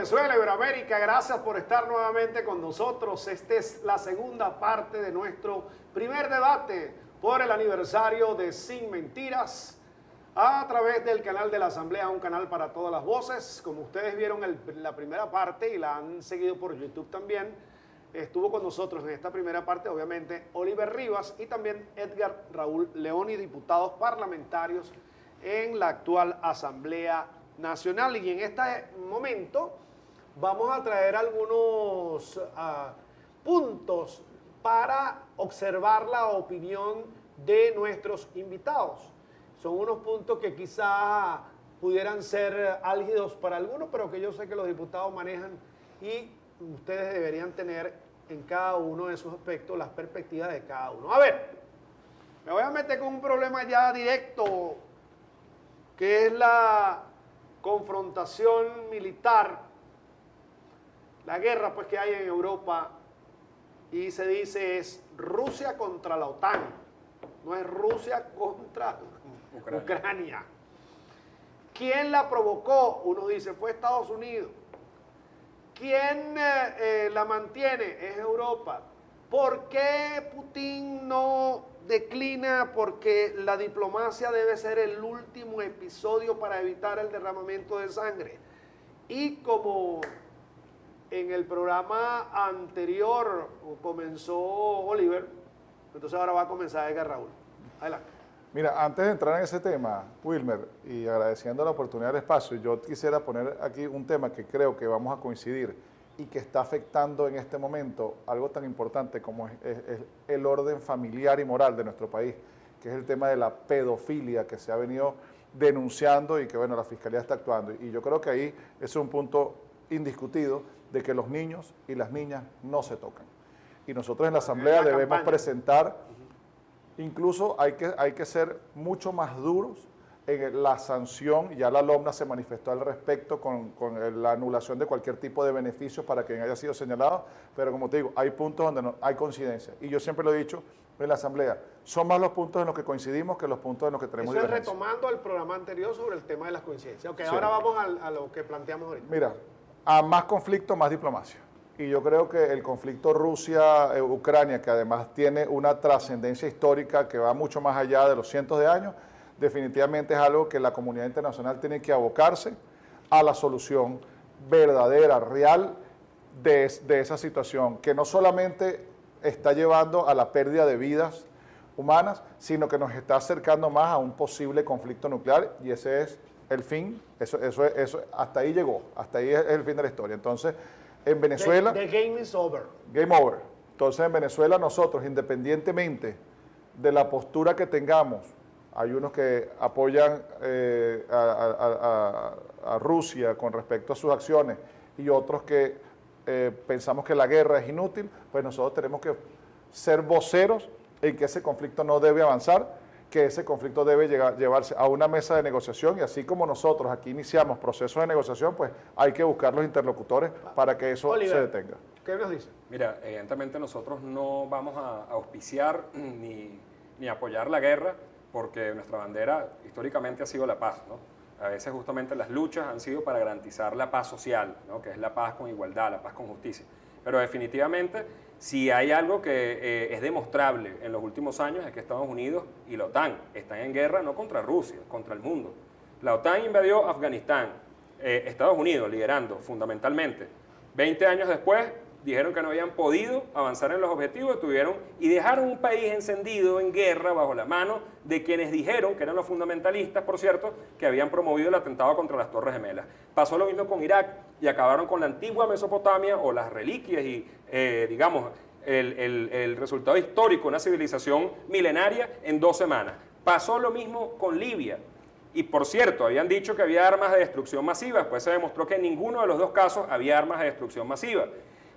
Venezuela, Iberoamérica, gracias por estar nuevamente con nosotros. Esta es la segunda parte de nuestro primer debate por el aniversario de Sin Mentiras a través del canal de la Asamblea, un canal para todas las voces. Como ustedes vieron la primera parte y la han seguido por YouTube también, estuvo con nosotros en esta primera parte, obviamente, Oliver Rivas y también Edgar Raúl Leoni, diputados parlamentarios en la actual Asamblea Nacional. Y en este momento vamos a traer algunos puntos para observar la opinión de nuestros invitados. Son unos puntos que quizá pudieran ser álgidos para algunos, pero que yo sé que los diputados manejan y ustedes deberían tener en cada uno de esos aspectos las perspectivas de cada uno. A ver, me voy a meter con un problema ya directo, que es la confrontación militar, la guerra pues que hay en Europa, y se dice es Rusia contra la OTAN, no es Rusia contra Ucrania. ¿Quién la provocó? Uno dice fue Estados Unidos. ¿Quién la mantiene? Es Europa. ¿Por qué Putin no declina? Porque la diplomacia debe ser el último episodio para evitar el derramamiento de sangre. Y como en el programa anterior comenzó Oliver, entonces ahora va a comenzar Edgar Raúl. Adelante. Mira, antes de entrar en ese tema, Wilmer, y agradeciendo la oportunidad del espacio, yo quisiera poner aquí un tema que creo que vamos a coincidir y que está afectando en este momento algo tan importante como es el orden familiar y moral de nuestro país, que es el tema de la pedofilia que se ha venido denunciando y que, bueno, la Fiscalía está actuando. Y yo creo que ahí es un punto indiscutido de que los niños y las niñas no se tocan. Y nosotros en la Asamblea debemos presentar, incluso hay que ser mucho más duros en la sanción. Ya la LOMNA se manifestó al respecto con la anulación de cualquier tipo de beneficios para quien haya sido señalado, pero como te digo, hay puntos donde no hay coincidencia. Y yo siempre lo he dicho en la Asamblea, son más los puntos en los que coincidimos que los puntos en los que tenemos divergencia. Eso es retomando el programa anterior sobre el tema de las coincidencias. Ok, sí. Ahora vamos a lo que planteamos ahorita. Mira, a más conflicto, más diplomacia. Y yo creo que el conflicto Rusia-Ucrania, que además tiene una trascendencia histórica que va mucho más allá de los cientos de años, definitivamente es algo que la comunidad internacional tiene que abocarse a la solución verdadera, real de esa situación, que no solamente está llevando a la pérdida de vidas humanas, sino que nos está acercando más a un posible conflicto nuclear, y ese es el fin. Eso hasta ahí llegó, hasta ahí es el fin de la historia. Entonces, en Venezuela... The game is over. Game over. Entonces, en Venezuela nosotros, independientemente de la postura que tengamos, hay unos que apoyan a Rusia con respecto a sus acciones y otros que pensamos que la guerra es inútil, pues nosotros tenemos que ser voceros en que ese conflicto no debe avanzar, que ese conflicto debe llevarse a una mesa de negociación, y así como nosotros aquí iniciamos procesos de negociación, pues hay que buscar los interlocutores para que eso Oliver, se detenga. ¿Qué nos dice? Mira, evidentemente nosotros no vamos a auspiciar ni apoyar la guerra, porque nuestra bandera históricamente ha sido la paz, ¿no? A veces justamente las luchas han sido para garantizar la paz social, ¿no? Que es la paz con igualdad, la paz con justicia. Pero definitivamente, si hay algo que es demostrable en los últimos años, es que Estados Unidos y la OTAN están en guerra no contra Rusia, contra el mundo. La OTAN invadió Afganistán, Estados Unidos liderando fundamentalmente. 20 años después dijeron que no habían podido avanzar en los objetivos y dejaron un país encendido en guerra bajo la mano de quienes dijeron, que eran los fundamentalistas, por cierto, que habían promovido el atentado contra las Torres Gemelas. Pasó lo mismo con Irak y acabaron con la antigua Mesopotamia o las reliquias y, digamos, el resultado histórico, una civilización milenaria en 2 semanas. Pasó lo mismo con Libia. Y por cierto, habían dicho que había armas de destrucción masiva, después se demostró que en ninguno de los 2 casos había armas de destrucción masiva.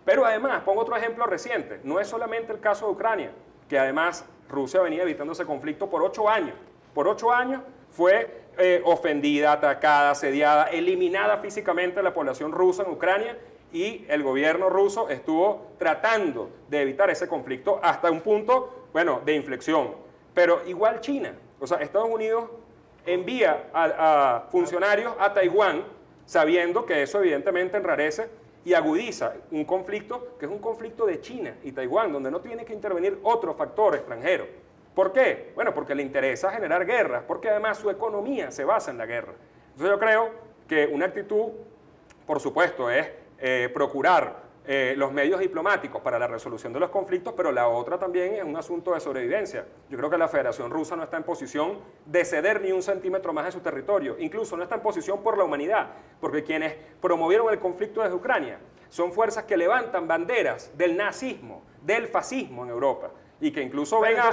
Pero además, pongo otro ejemplo reciente, no es solamente el caso de Ucrania, que además Rusia venía evitando ese conflicto por 8 años. Por 8 años fue ofendida, atacada, asediada, eliminada físicamente la población rusa en Ucrania, y el gobierno ruso estuvo tratando de evitar ese conflicto hasta un punto, bueno, de inflexión. Pero igual China, o sea, Estados Unidos envía a funcionarios a Taiwán sabiendo que eso evidentemente enrarece y agudiza un conflicto que es un conflicto de China y Taiwán, donde no tiene que intervenir otro factor extranjero. ¿Por qué? Bueno, porque le interesa generar guerras, porque además su economía se basa en la guerra. Entonces yo creo que una actitud, por supuesto, es procurar los medios diplomáticos para la resolución de los conflictos, pero la otra también es un asunto de sobrevivencia. Yo creo que la Federación Rusa no está en posición de ceder ni un centímetro más de su territorio, incluso no está en posición por la humanidad, porque quienes promovieron el conflicto desde Ucrania son fuerzas que levantan banderas del nazismo, del fascismo en Europa, y que incluso ven a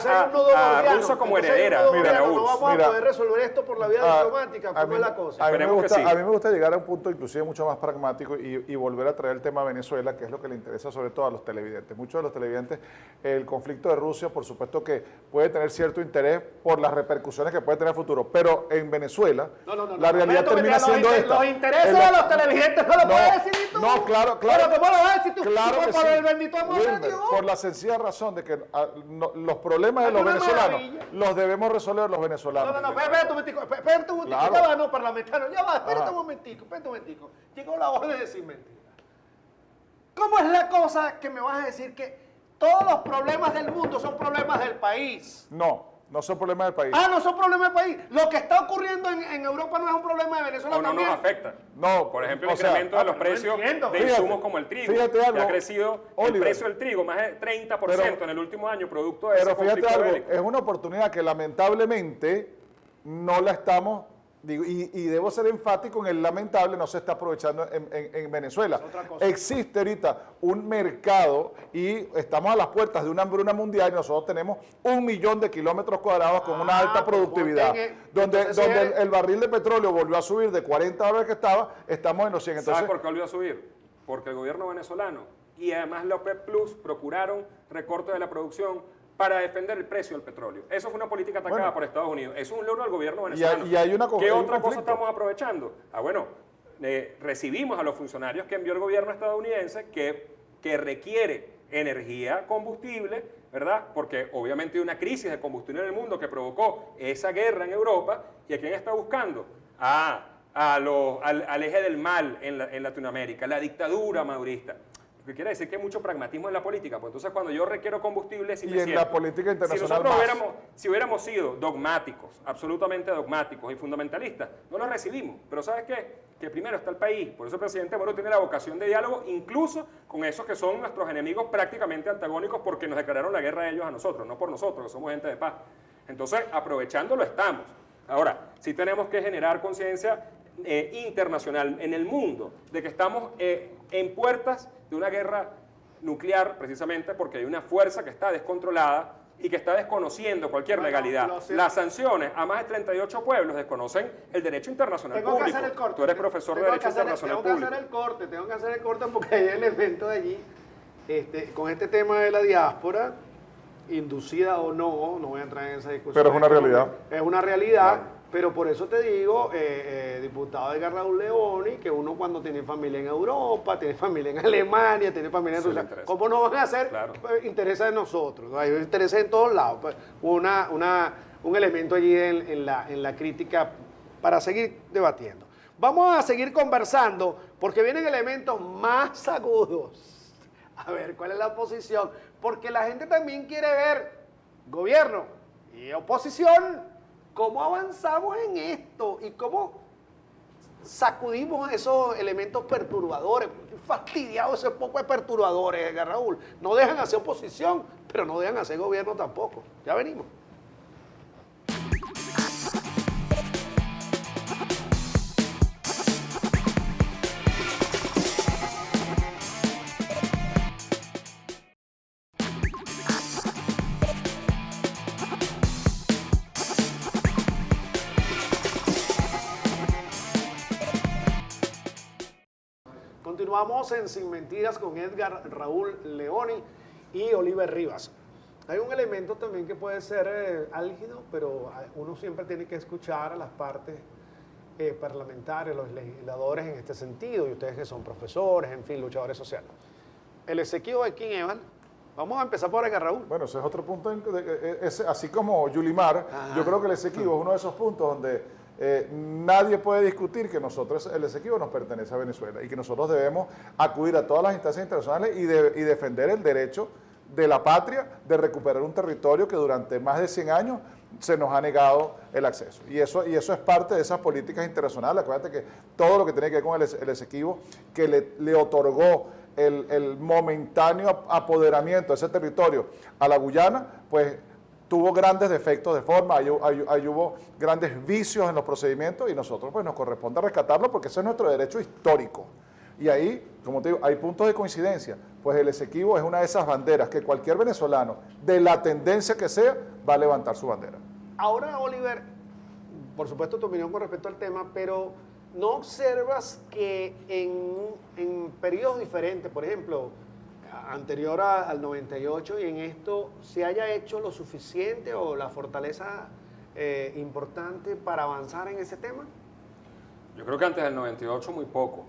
Rusia como heredera. Mira, no vamos a poder resolver esto por la vía diplomática, ¿cómo es la cosa? A mí me gusta llegar a un punto inclusive mucho más pragmático y volver a traer el tema Venezuela, que es lo que le interesa sobre todo a los televidentes. Muchos de los televidentes, el conflicto de Rusia, por supuesto que puede tener cierto interés por las repercusiones que puede tener a futuro, pero en Venezuela la realidad termina siendo esta. Los intereses de los televidentes no lo puedes decir tú. No, claro. Pero ¿cómo lo vas a decir tú? Claro que por sí. el bendito amor de Wilmer, Dios. por la sencilla razón de que los problemas de los venezolanos los debemos resolver los venezolanos. No, espérate un momentico, Claro. ya va, no, parlamentario, ya va, espérate un momentico. Llegó la hora de decir mentiras. ¿Cómo es la cosa que me vas a decir que todos los problemas del mundo son problemas del país? No son problemas del país. No son problemas del país. Lo que está ocurriendo en Europa no es un problema de Venezuela O no también. nos afecta. No, Por ejemplo, el o sea, incremento de los precios de insumos como el trigo. Fíjate algo, que ha crecido Oliver, el precio del trigo más de 30% en el último año, producto de ese Pero fíjate conflicto algo, bélico. es una oportunidad que lamentablemente no la estamos, y debo ser enfático en el lamentable, no se está aprovechando en Venezuela. Es otra cosa. Existe ahorita un mercado y estamos a las puertas de una hambruna mundial y nosotros tenemos 1 millón de kilómetros cuadrados con una alta productividad. Donde el barril de petróleo volvió a subir de 40 dólares que estamos en los 100. Entonces, ¿Sabes por qué volvió a subir? Porque el gobierno venezolano y además la OPEP Plus procuraron recortes de la producción para defender el precio del petróleo. Eso fue una política atacada por Estados Unidos. Eso es un logro del gobierno venezolano. Y hay ¿Qué otra cosa estamos aprovechando? Recibimos a los funcionarios que envió el gobierno estadounidense que requiere energía, combustible, ¿verdad? Porque obviamente hay una crisis de combustible en el mundo que provocó esa guerra en Europa. ¿Y a quién está buscando? Al eje del mal en Latinoamérica, la dictadura madurista. Lo que quiere decir que hay mucho pragmatismo en la política. Pues entonces cuando yo requiero combustible, y en la política internacional si hubiéramos sido dogmáticos, absolutamente dogmáticos y fundamentalistas, no los recibimos. Pero ¿sabes qué? Que primero está el país. Por eso el presidente Moro tiene la vocación de diálogo, incluso con esos que son nuestros enemigos prácticamente antagónicos porque nos declararon la guerra a ellos a nosotros, no por nosotros, que somos gente de paz. Entonces, aprovechándolo estamos. Ahora, sí tenemos que generar conciencia internacional en el mundo de que estamos en puertas de una guerra nuclear, precisamente porque hay una fuerza que está descontrolada y que está desconociendo cualquier legalidad. Las sanciones a más de 38 pueblos desconocen el derecho internacional público. Que hacer el corte. Tú eres profesor de Derecho Internacional Público. Tengo que hacer el corte porque hay elementos de allí, con este tema de la diáspora, inducida o no voy a entrar en esa discusión. Pero es una realidad. Es una realidad. Pero por eso te digo, diputado Edgar Raúl Leoni, que uno cuando tiene familia en Europa, tiene familia en Alemania, tiene familia en Rusia, ¿cómo no van a hacer intereses de nosotros? ¿No? Hay intereses en todos lados. Pues, un elemento allí en la crítica para seguir debatiendo. Vamos a seguir conversando porque vienen elementos más agudos. A ver, ¿cuál es la posición? Porque la gente también quiere ver gobierno y oposición. ¿Cómo avanzamos en esto? ¿Y cómo sacudimos esos elementos perturbadores? Fastidiados esos pocos perturbadores, Edgar Raúl. No dejan hacer oposición, pero no dejan hacer gobierno tampoco. Ya venimos. Continuamos en Sin Mentiras con Edgar Raúl Leoni y Oliver Rivas. Hay un elemento también que puede ser álgido, pero uno siempre tiene que escuchar a las partes parlamentarias, los legisladores en este sentido, y ustedes que son profesores, en fin, luchadores sociales. El exequivo de King Evan, vamos a empezar por Edgar Raúl. Bueno, ese es otro punto, así como Yulimar, yo creo que el exequivo es uno de esos puntos donde nadie puede discutir que nosotros, el Esequibo nos pertenece a Venezuela y que nosotros debemos acudir a todas las instancias internacionales y defender el derecho de la patria de recuperar un territorio que durante más de 100 años se nos ha negado el acceso. Y eso es parte de esas políticas internacionales. Acuérdate que todo lo que tiene que ver con el Esequibo, que le otorgó el momentáneo apoderamiento de ese territorio a la Guyana, pues tuvo grandes defectos de forma, ahí hubo grandes vicios en los procedimientos y nosotros pues nos corresponde rescatarlo porque ese es nuestro derecho histórico. Y ahí, como te digo, hay puntos de coincidencia, pues el Esequibo es una de esas banderas que cualquier venezolano, de la tendencia que sea, va a levantar su bandera. Ahora, Oliver, por supuesto tu opinión con respecto al tema, pero ¿no observas que en periodos diferentes, por ejemplo, anterior al 98 y en esto, se haya hecho lo suficiente o la fortaleza importante para avanzar en ese tema? Yo creo que antes del 98 muy poco.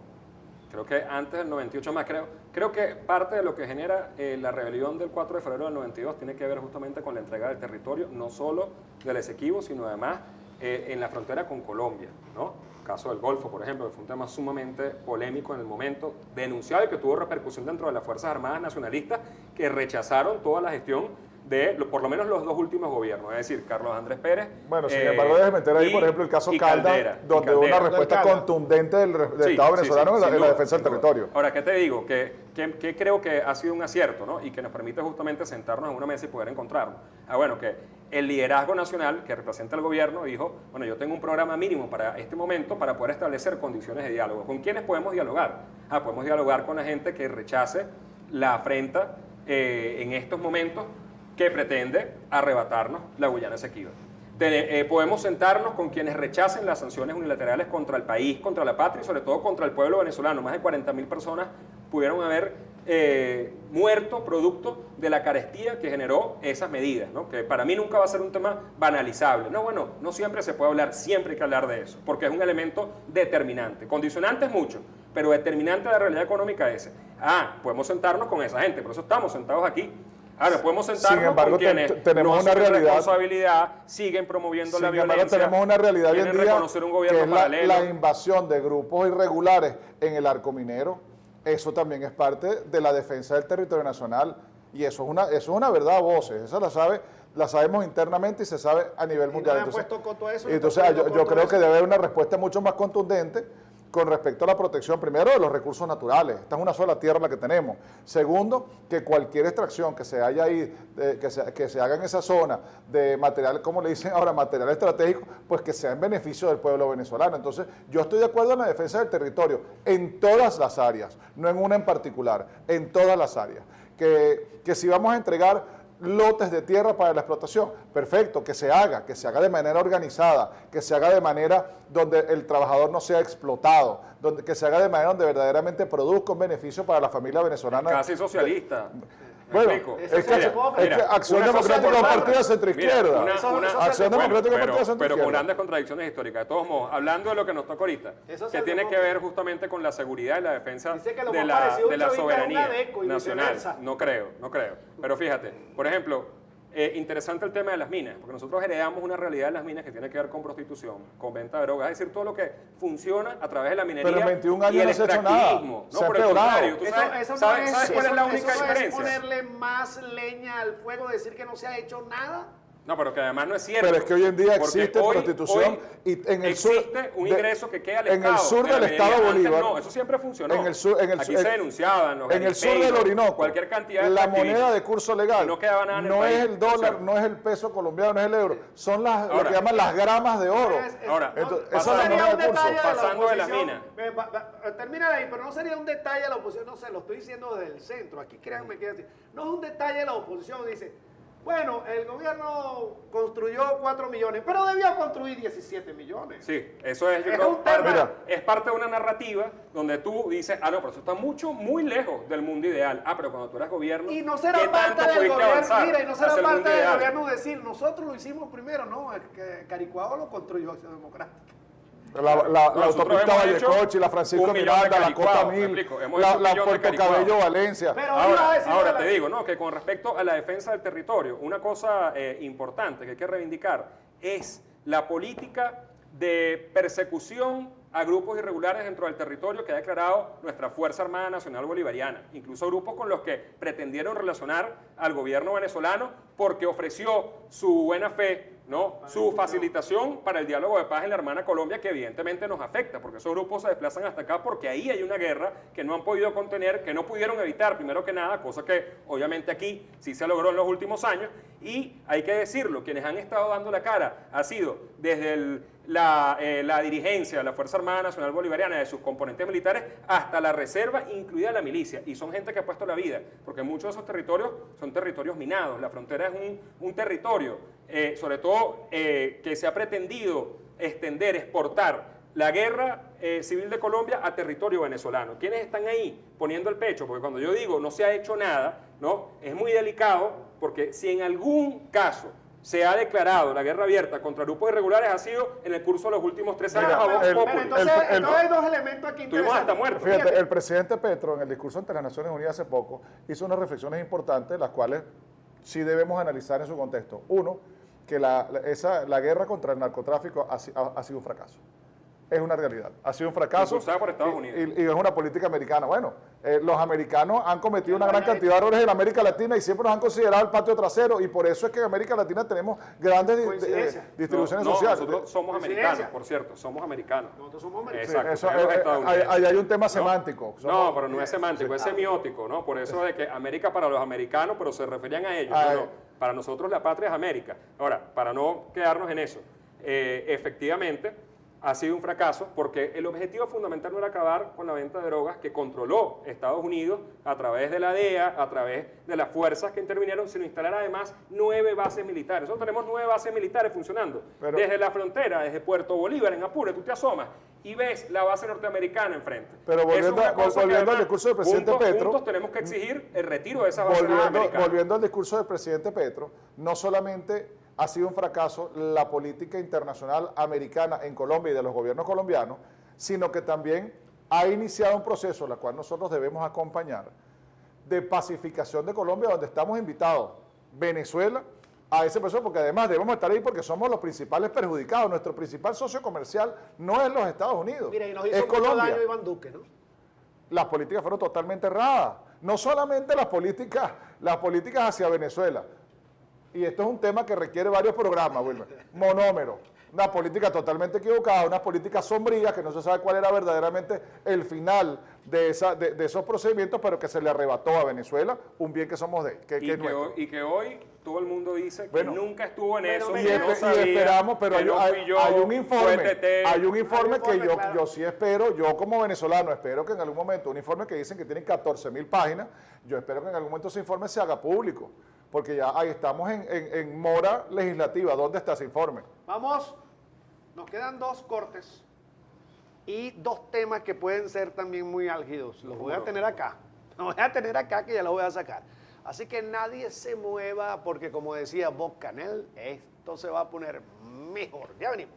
Creo que antes del 98 más, creo que parte de lo que genera la rebelión del 4 de febrero del 92 tiene que ver justamente con la entrega del territorio, no solo del Esequibo, sino además en la frontera con Colombia, ¿no? El caso del Golfo, por ejemplo, que fue un tema sumamente polémico en el momento, denunciado y que tuvo repercusión dentro de las Fuerzas Armadas nacionalistas que rechazaron toda la gestión de por lo menos los dos últimos gobiernos, es decir, Carlos Andrés Pérez. Bueno, sin embargo, déjeme meter ahí, por ejemplo, el caso Caldas, donde hubo una respuesta contundente del Estado venezolano en la defensa del territorio. Ahora, ¿qué te digo? Que creo que ha sido un acierto, ¿no? Y que nos permite justamente sentarnos en una mesa y poder encontrarnos. Bueno, que el liderazgo nacional que representa el gobierno dijo, bueno, yo tengo un programa mínimo para este momento para poder establecer condiciones de diálogo. ¿Con quiénes podemos dialogar? Podemos dialogar con la gente que rechace la afrenta en estos momentos que pretende arrebatarnos la Guyana Esequiba. Podemos sentarnos con quienes rechacen las sanciones unilaterales contra el país, contra la patria y sobre todo contra el pueblo venezolano. Más de 40.000 personas pudieron haber muerto producto de la carestía que generó esas medidas, ¿no? Que para mí nunca va a ser un tema banalizable. No, bueno, no siempre se puede hablar, siempre hay que hablar de eso, porque es un elemento determinante. Condicionante es mucho, pero determinante de la realidad económica es ese. Podemos sentarnos con esa gente, por eso estamos sentados aquí. Ahora, podemos sentarnos sin embargo, con quienes tenemos una realidad, responsabilidad, siguen promoviendo la violencia. Tenemos una realidad hoy en día un gobierno que es paralelo. la invasión de grupos irregulares en el arco minero. Eso también es parte de la defensa del territorio nacional y eso es una verdad a voces. Esa la sabemos internamente y se sabe a nivel mundial. Entonces yo creo que debe haber una respuesta mucho más contundente con respecto a la protección, primero, de los recursos naturales. Esta es una sola tierra la que tenemos. Segundo, que cualquier extracción que se haya ahí, que se haga en esa zona de material, como le dicen ahora, material estratégico, pues que sea en beneficio del pueblo venezolano. Entonces, yo estoy de acuerdo en la defensa del territorio, en todas las áreas, no en una en particular, en todas las áreas. Que si vamos a entregar lotes de tierra para la explotación, perfecto, que se haga de manera organizada, que se haga de manera donde el trabajador no sea explotado, que se haga de manera donde verdaderamente produzca un beneficio para la familia venezolana. Casi socialista. Bueno, es que Acción Democrática es un partido de centroizquierda. Acción Democrática es un partido de centroizquierda. Pero con grandes contradicciones históricas. De todos modos, hablando de lo que nos toca ahorita, que tiene que ver justamente con la seguridad y la defensa de la soberanía nacional. No creo. Pero fíjate, por ejemplo, interesante el tema de las minas, porque nosotros heredamos una realidad de las minas que tiene que ver con prostitución, con venta de drogas, es decir, todo lo que funciona a través de la minería. Pero en 21 años y el no se ha hecho nada. No, por el contrario. ¿Sabes cuál es la única diferencia? ¿Es ponerle más leña al fuego, decir que no se ha hecho nada? No, pero que además no es cierto. Pero es que hoy en día existe prostitución y en el sur existe un ingreso que queda al Estado. En el sur del Estado Bolívar. No, eso siempre funcionó. Aquí se denunciaban. En el sur del Orinoco. Cualquier cantidad de la moneda de curso legal. No quedaba nada en el país. No es el dólar, no es el peso colombiano, no es el euro. Son lo que llaman las gramas de oro. Ahora, esa es la moneda de curso. Pasando de las minas. Termina de ahí, pero no sería un detalle a la oposición. No sé, lo estoy diciendo desde el centro. Aquí créanme que decir. No es un detalle a la oposición. Dice, bueno, el gobierno construyó 4 millones, pero debió construir 17 millones. Sí, eso es, yo creo, es parte de una narrativa donde tú dices, no, pero eso está muy lejos del mundo ideal. Pero cuando tú eras gobierno, y no será parte del gobierno, mira, y no será parte del gobierno decir, nosotros lo hicimos primero, no, es que Caricuao lo construyó Acción Democrática. La autopista Vallecoche, la Francisco Miranda, la Cota Mil, la Puerto Cabello Valencia. Pero ahora te digo, ¿no? Que con respecto a la defensa del territorio, una cosa importante que hay que reivindicar es la política de persecución a grupos irregulares dentro del territorio que ha declarado nuestra Fuerza Armada Nacional Bolivariana, incluso grupos con los que pretendieron relacionar al gobierno venezolano porque ofreció su buena fe, ¿no? Su facilitación para el diálogo de paz en la hermana Colombia, que evidentemente nos afecta, porque esos grupos se desplazan hasta acá porque ahí hay una guerra que no han podido contener, que no pudieron evitar, primero que nada, cosa que obviamente aquí sí se logró en los últimos años, y hay que decirlo, quienes han estado dando la cara ha sido desde la dirigencia de la Fuerza Armada Nacional Bolivariana, de sus componentes militares, hasta la reserva, incluida la milicia, y son gente que ha puesto la vida, porque muchos de esos territorios son territorios minados, la frontera es un territorio, sobre todo que se ha pretendido extender, exportar la guerra civil de Colombia a territorio venezolano. ¿Quiénes están ahí poniendo el pecho? Porque cuando yo digo no se ha hecho nada, ¿no? Es muy delicado, porque si en algún caso se ha declarado la guerra abierta contra grupos irregulares, ha sido en el curso de los últimos 3 años a Vox Populi. Entonces hay dos elementos aquí Estuvimos hasta interesantes. muertos. Fíjate, el presidente Petro, en el discurso ante las Naciones Unidas hace poco, hizo unas reflexiones importantes, las cuales sí debemos analizar en su contexto. Uno, que la guerra contra el narcotráfico ha sido un fracaso. Es una realidad. Ha sido un fracaso. Impulsada por Estados Unidos. Y es una política americana. Bueno, los americanos han cometido una gran cantidad de errores en América Latina y siempre nos han considerado el patio trasero, y por eso es que en América Latina tenemos grandes distribuciones sociales. Nosotros somos americanos, por cierto, somos americanos. Nosotros somos americanos. Exacto. Eso, tenemos estadounidenses. ahí hay un tema semántico. No, pero no es semántico, es semiótico, ¿no? Por eso de que América para los americanos, pero se referían a ellos. No, para nosotros la patria es América. Ahora, para no quedarnos en eso, efectivamente ha sido un fracaso porque el objetivo fundamental no era acabar con la venta de drogas que controló Estados Unidos a través de la DEA, a través de las fuerzas que intervinieron, sino instalar además 9 bases militares. Nosotros tenemos 9 bases militares funcionando. Desde la frontera, desde Puerto Bolívar, en Apure, tú te asomas y ves la base norteamericana enfrente. Pero volviendo al discurso del presidente Petro, juntos tenemos que exigir el retiro de esa base norteamericana. Volviendo al discurso del presidente Petro, no solamente ha sido un fracaso la política internacional americana en Colombia y de los gobiernos colombianos, sino que también ha iniciado un proceso, el cual nosotros debemos acompañar, de pacificación de Colombia, donde estamos invitados, Venezuela, a ese proceso, porque además debemos estar ahí porque somos los principales perjudicados. Nuestro principal socio comercial no es los Estados Unidos, Mira, y nos hizo es mucho Colombia. daño Iván Duque, ¿no? Las políticas fueron totalmente erradas. No solamente las políticas hacia Venezuela. Y esto es un tema que requiere varios programas, Wilmer. Monómero. Una política totalmente equivocada, una política sombría, que no se sabe cuál era verdaderamente el final de esos procedimientos, pero que se le arrebató a Venezuela un bien que somos de él. Y que hoy todo el mundo dice que Bueno, nunca estuvo en eso, y, que no sabía, esperamos, pero que no fui yo, hay un informe, fue TT. hay un informe que claro. yo sí espero, yo como venezolano espero que en algún momento, un informe que dicen que tiene 14.000 páginas, yo espero que en algún momento ese informe se haga público, porque ya ahí estamos en mora legislativa. ¿Dónde está ese informe? Vamos, nos quedan 2 cortes y 2 temas que pueden ser también muy álgidos. Los voy a tener acá. Los voy a tener acá, que ya los voy a sacar. Así que nadie se mueva porque, como decía Bob Canel, esto se va a poner mejor. Ya venimos.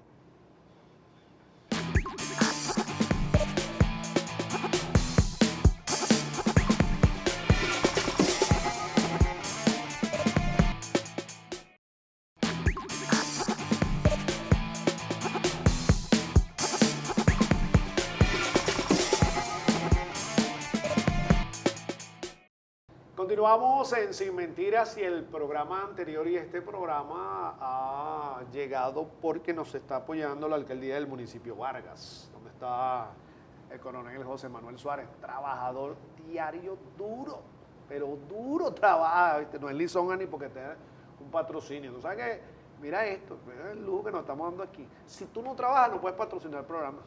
Continuamos en Sin Mentiras y el programa anterior y este programa ha llegado porque nos está apoyando la alcaldía del municipio Vargas, donde está el coronel José Manuel Suárez, trabajador diario duro, pero duro trabaja, ¿viste? No es lisonja ni porque te da un patrocinio. ¿Tú sabes qué? Mira esto, mira el lujo que nos estamos dando aquí. Si tú no trabajas, no puedes patrocinar el programa.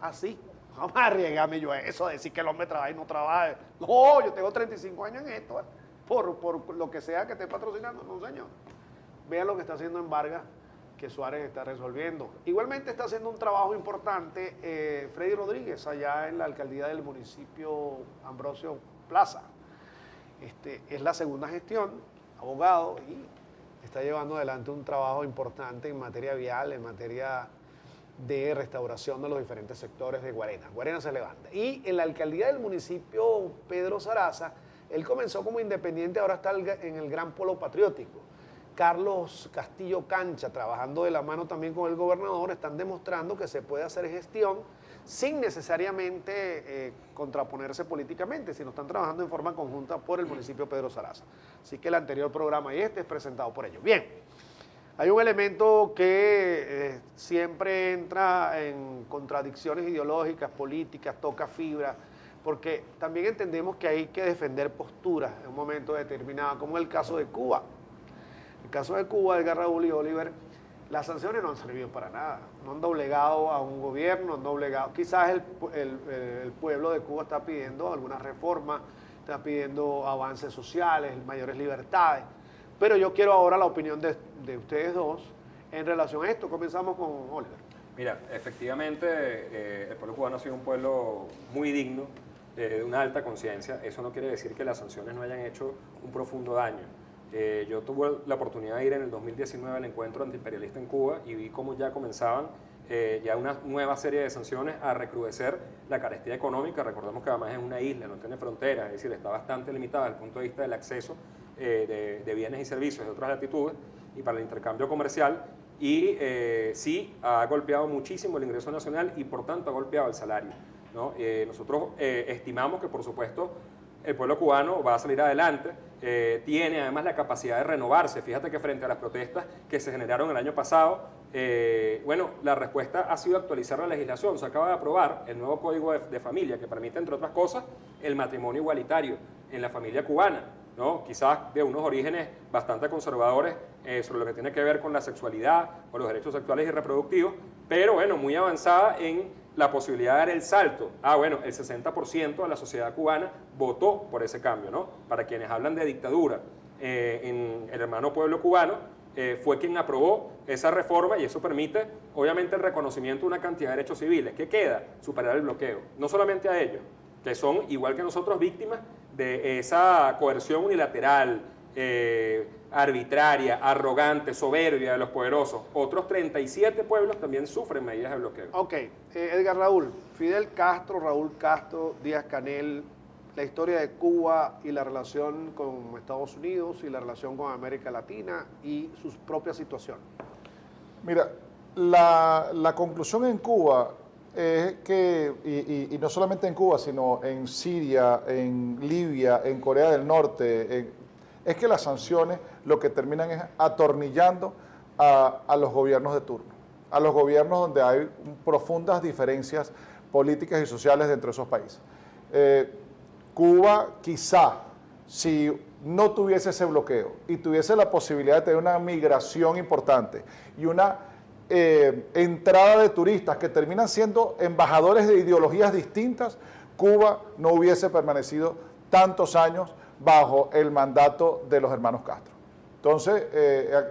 Así. Vamos a arriesgarme yo a eso, a decir que el hombre trabaja y no trabaja. No, yo tengo 35 años en esto, por lo que sea que esté patrocinando. No, señor. Vea lo que está haciendo en Vargas, que Suárez está resolviendo. Igualmente está haciendo un trabajo importante Freddy Rodríguez, allá en la alcaldía del municipio Ambrosio Plaza. Es la segunda gestión, abogado, y está llevando adelante un trabajo importante en materia vial, en materia de restauración de los diferentes sectores de Guarena. Guarena se levanta. Y en la alcaldía del municipio Pedro Saraza, él comenzó como independiente, ahora está en el Gran Polo Patriótico. Carlos Castillo Cancha, trabajando de la mano también con el gobernador, están demostrando que se puede hacer gestión sin necesariamente contraponerse políticamente, sino están trabajando en forma conjunta por el municipio de Pedro Saraza. Así que el anterior programa y este es presentado por ellos. Bien, hay un elemento que siempre entra en contradicciones ideológicas, políticas, toca fibra, porque también entendemos que hay que defender posturas en un momento determinado, como en el caso de Cuba. En el caso de Cuba, Edgar Raúl y Oliver, las sanciones no han servido para nada, no han doblegado a un gobierno, han doblegado. Quizás el pueblo de Cuba está pidiendo algunas reformas, está pidiendo avances sociales, mayores libertades, pero yo quiero ahora la opinión de ustedes dos en relación a esto. Comenzamos con Oliver. Mira, efectivamente el pueblo cubano ha sido un pueblo muy digno, de una alta conciencia. Eso no quiere decir que las sanciones no hayan hecho un profundo daño. Yo tuve la oportunidad de ir en el 2019 al encuentro antiimperialista en Cuba y vi cómo ya comenzaban ya una nueva serie de sanciones a recrudecer la carestía económica. Recordemos que además es una isla, no tiene fronteras, es decir, está bastante limitada desde el punto de vista del acceso de bienes y servicios de otras latitudes y para el intercambio comercial. Y sí ha golpeado muchísimo el ingreso nacional y por tanto ha golpeado el salario, ¿no? Nosotros estimamos que por supuesto el pueblo cubano va a salir adelante, tiene además la capacidad de renovarse. Fíjate que frente a las protestas que se generaron el año pasado, bueno, la respuesta ha sido actualizar la legislación. Se acaba de aprobar el nuevo Código de Familia que permite, entre otras cosas, el matrimonio igualitario en la familia cubana, ¿no? Quizás de unos orígenes bastante conservadores sobre lo que tiene que ver con la sexualidad o los derechos sexuales y reproductivos, pero bueno, muy avanzada en la posibilidad de dar el salto. Bueno, el 60% de la sociedad cubana votó por ese cambio, ¿no? Para quienes hablan de dictadura en el hermano pueblo cubano, fue quien aprobó esa reforma y eso permite, obviamente, el reconocimiento de una cantidad de derechos civiles. ¿Qué queda? Superar el bloqueo. No solamente a ellos, que son, igual que nosotros, víctimas de esa coerción unilateral, arbitraria, arrogante, soberbia de los poderosos. Otros 37 pueblos también sufren medidas de bloqueo. Ok, Edgar Raúl, Fidel Castro, Raúl Castro, Díaz-Canel, la historia de Cuba y la relación con Estados Unidos y la relación con América Latina y sus propias situaciones. Mira, la conclusión en Cuba es que, y no solamente en Cuba, sino en Siria, en Libia, en Corea del Norte, es que las sanciones lo que terminan es atornillando a los gobiernos de turno, a los gobiernos donde hay profundas diferencias políticas y sociales dentro de esos países. Cuba quizá, si no tuviese ese bloqueo y tuviese la posibilidad de tener una migración importante y una entrada de turistas que terminan siendo embajadores de ideologías distintas, Cuba no hubiese permanecido tantos años bajo el mandato de los hermanos Castro. Entonces,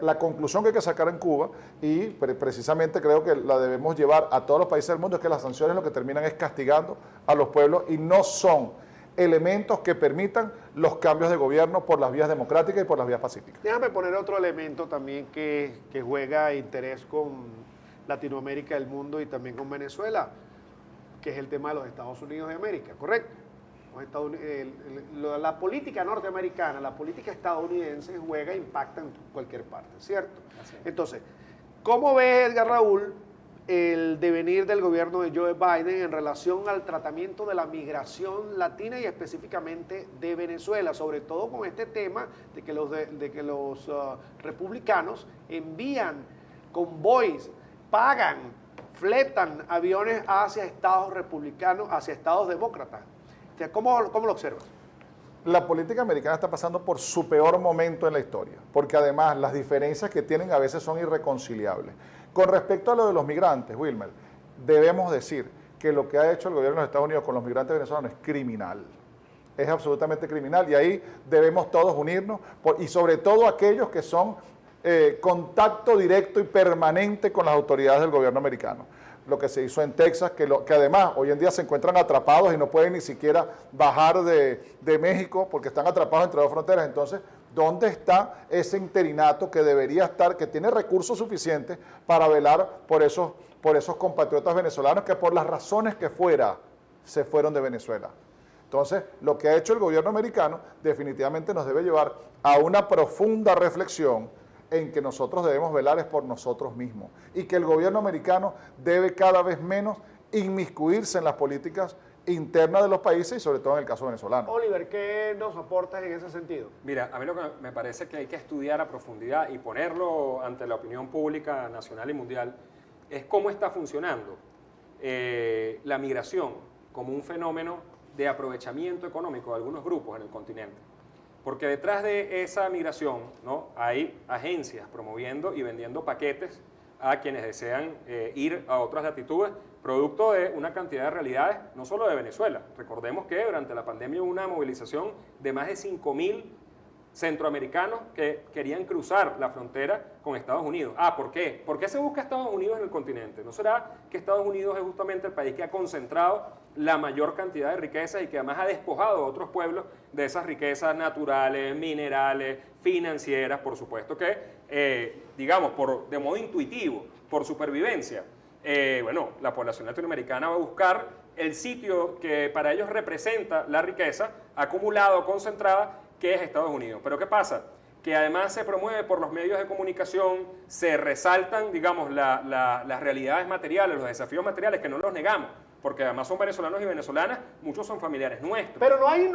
la conclusión que hay que sacar en Cuba, y precisamente creo que la debemos llevar a todos los países del mundo, es que las sanciones lo que terminan es castigando a los pueblos y no son elementos que permitan los cambios de gobierno por las vías democráticas y por las vías pacíficas. Déjame poner otro elemento también que juega interés con Latinoamérica, el mundo y también con Venezuela, que es el tema de los Estados Unidos de América, ¿correcto? La política norteamericana, la política estadounidense juega e impacta en cualquier parte, ¿cierto? Entonces, ¿cómo ve Edgar Raúl el devenir del gobierno de Joe Biden en relación al tratamiento de la migración latina y específicamente de Venezuela, sobre todo con este tema de que los republicanos envían convoys, pagan, fletan aviones hacia estados republicanos, hacia estados demócratas? ¿Cómo lo observas? La política americana está pasando por su peor momento en la historia, porque además las diferencias que tienen a veces son irreconciliables. Con respecto a lo de los migrantes, Wilmer, debemos decir que lo que ha hecho el gobierno de los Estados Unidos con los migrantes venezolanos es criminal. Es absolutamente criminal y ahí debemos todos unirnos, y sobre todo aquellos que son contacto directo y permanente con las autoridades del gobierno americano. Lo que se hizo en Texas, que además hoy en día se encuentran atrapados y no pueden ni siquiera bajar de México porque están atrapados entre dos fronteras. Entonces, ¿dónde está ese interinato que debería estar, que tiene recursos suficientes para velar por esos compatriotas venezolanos que por las razones que fuera se fueron de Venezuela? Entonces, lo que ha hecho el gobierno americano definitivamente nos debe llevar a una profunda reflexión en que nosotros debemos velar es por nosotros mismos y que el gobierno americano debe cada vez menos inmiscuirse en las políticas internas de los países y sobre todo en el caso venezolano. Oliver, ¿qué nos aportas en ese sentido? Mira, a mí lo que me parece que hay que estudiar a profundidad y ponerlo ante la opinión pública nacional y mundial es cómo está funcionando la migración como un fenómeno de aprovechamiento económico de algunos grupos en el continente. Porque detrás de esa migración, ¿no?, hay agencias promoviendo y vendiendo paquetes a quienes desean ir a otras latitudes, producto de una cantidad de realidades, no solo de Venezuela. Recordemos que durante la pandemia hubo una movilización de más de 5.000 centroamericanos que querían cruzar la frontera con Estados Unidos. ¿Por qué? ¿Por qué se busca Estados Unidos en el continente? ¿No será que Estados Unidos es justamente el país que ha concentrado la mayor cantidad de riquezas y que además ha despojado a otros pueblos de esas riquezas naturales, minerales, financieras? Por supuesto que, digamos, de modo intuitivo, por supervivencia, la población latinoamericana va a buscar el sitio que para ellos representa la riqueza acumulada o concentrada, que es Estados Unidos. Pero ¿qué pasa? Que además se promueve por los medios de comunicación, se resaltan, digamos, las realidades materiales, los desafíos materiales, que no los negamos, porque además son venezolanos y venezolanas, muchos son familiares nuestros. Pero no hay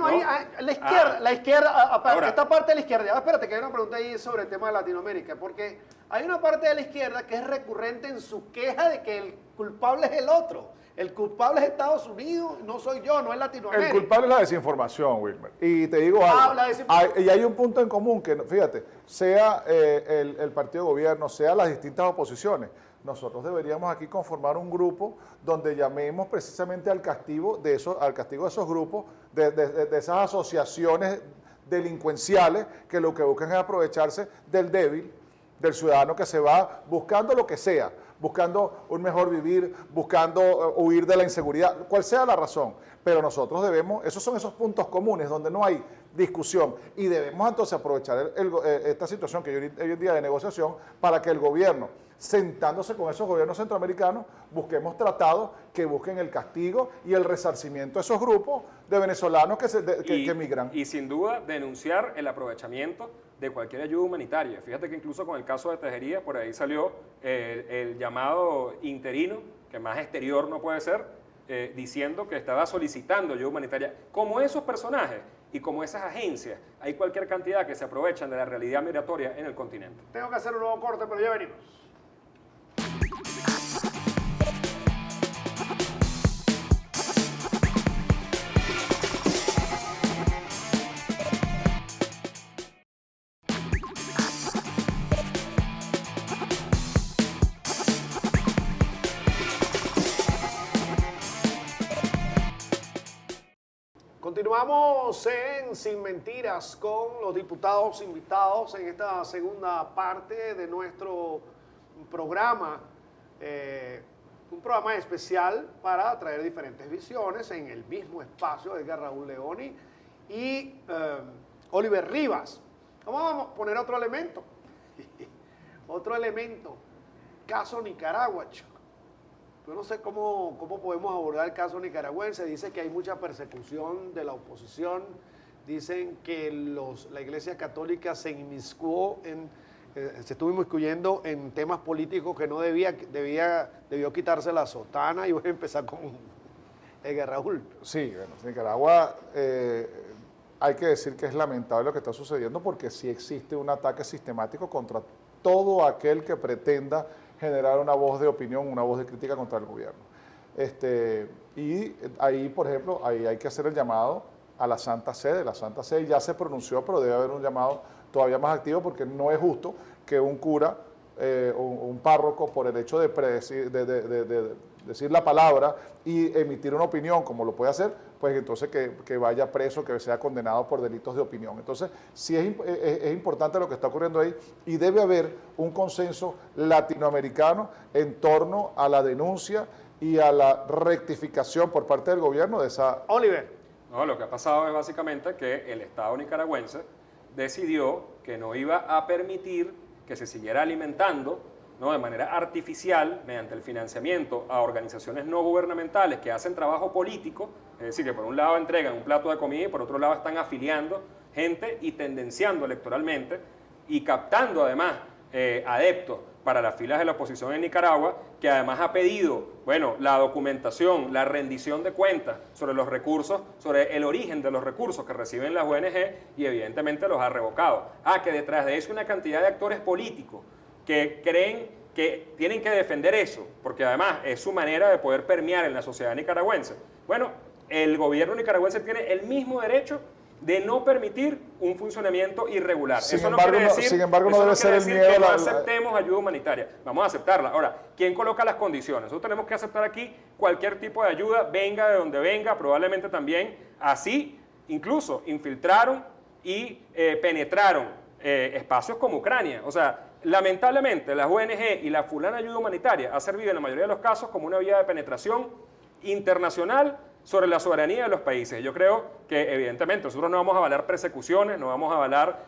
la izquierda, Ahora, esta parte de la izquierda, espérate que hay una pregunta ahí sobre el tema de Latinoamérica, porque hay una parte de la izquierda que es recurrente en su queja de que el culpable es el otro. El culpable es Estados Unidos, no soy yo, no es Latinoamérica. El culpable es la desinformación, Wilmer. Y te digo algo, y hay un punto en común que, fíjate, sea el partido de gobierno, sea las distintas oposiciones, nosotros deberíamos aquí conformar un grupo donde llamemos precisamente al castigo de esos grupos, de esas asociaciones delincuenciales que lo que buscan es aprovecharse del débil, del ciudadano que se va buscando lo que sea, buscando un mejor vivir, buscando huir de la inseguridad, cual sea la razón. Pero nosotros debemos, esos son esos puntos comunes donde no hay discusión y debemos entonces aprovechar esta situación que hay hoy en día de negociación para que el gobierno, sentándose con esos gobiernos centroamericanos, busquemos tratados que busquen el castigo y el resarcimiento de esos grupos de venezolanos que emigran. Y sin duda denunciar el aprovechamiento de cualquier ayuda humanitaria. Fíjate que incluso con el caso de Tejería, por ahí salió el llamado interino, que más exterior no puede ser, diciendo que estaba solicitando ayuda humanitaria. Como esos personajes y como esas agencias, hay cualquier cantidad que se aprovechan de la realidad migratoria en el continente. Tengo que hacer un nuevo corte, pero ya venimos. Continuamos en Sin Mentiras con los diputados invitados en esta segunda parte de nuestro programa, un programa especial para traer diferentes visiones en el mismo espacio de Edgar Raúl Leoni y Oliver Rivas. Vamos a poner otro elemento, caso Nicaragua, chico. Yo no sé cómo podemos abordar el caso nicaragüense. Dice que hay mucha persecución de la oposición. Dicen que la Iglesia Católica se estuvo inmiscuyendo en temas políticos que no debió quitarse la sotana. Y voy a empezar con Edgar Raúl. Sí, bueno, Nicaragua, hay que decir que es lamentable lo que está sucediendo porque sí existe un ataque sistemático contra todo aquel que pretenda generar una voz de opinión, una voz de crítica contra el gobierno. Y ahí, por ejemplo, ahí hay que hacer el llamado a la Santa Sede. La Santa Sede ya se pronunció, pero debe haber un llamado todavía más activo porque no es justo que un cura un párroco, por el hecho de decir la palabra y emitir una opinión, como lo puede hacer, pues entonces que vaya preso, que sea condenado por delitos de opinión. Entonces, sí es importante lo que está ocurriendo ahí y debe haber un consenso latinoamericano en torno a la denuncia y a la rectificación por parte del gobierno de esa... Oliver. No, lo que ha pasado es básicamente que el Estado nicaragüense decidió que no iba a permitir que se siguiera alimentando, ¿no?, de manera artificial, mediante el financiamiento a organizaciones no gubernamentales que hacen trabajo político, es decir, que por un lado entregan un plato de comida y por otro lado están afiliando gente y tendenciando electoralmente y captando además adeptos para las filas de la oposición en Nicaragua, que además ha pedido, bueno, la documentación, la rendición de cuentas sobre los recursos, sobre el origen de los recursos que reciben las ONG, y evidentemente los ha revocado. Que detrás de eso una cantidad de actores políticos que creen que tienen que defender eso, porque además es su manera de poder permear en la sociedad nicaragüense. Bueno, el gobierno nicaragüense tiene el mismo derecho de no permitir un funcionamiento irregular. Eso no quiere decir, sin embargo, no debe ser el miedo que no aceptemos ayuda humanitaria. Vamos a aceptarla. Ahora, ¿quién coloca las condiciones? Nosotros tenemos que aceptar aquí cualquier tipo de ayuda, venga de donde venga, probablemente también así, incluso infiltraron y penetraron espacios como Ucrania. O sea, lamentablemente las ONG y la fulana ayuda humanitaria ha servido en la mayoría de los casos como una vía de penetración internacional sobre la soberanía de los países. Yo creo que evidentemente nosotros no vamos a avalar persecuciones, no vamos a avalar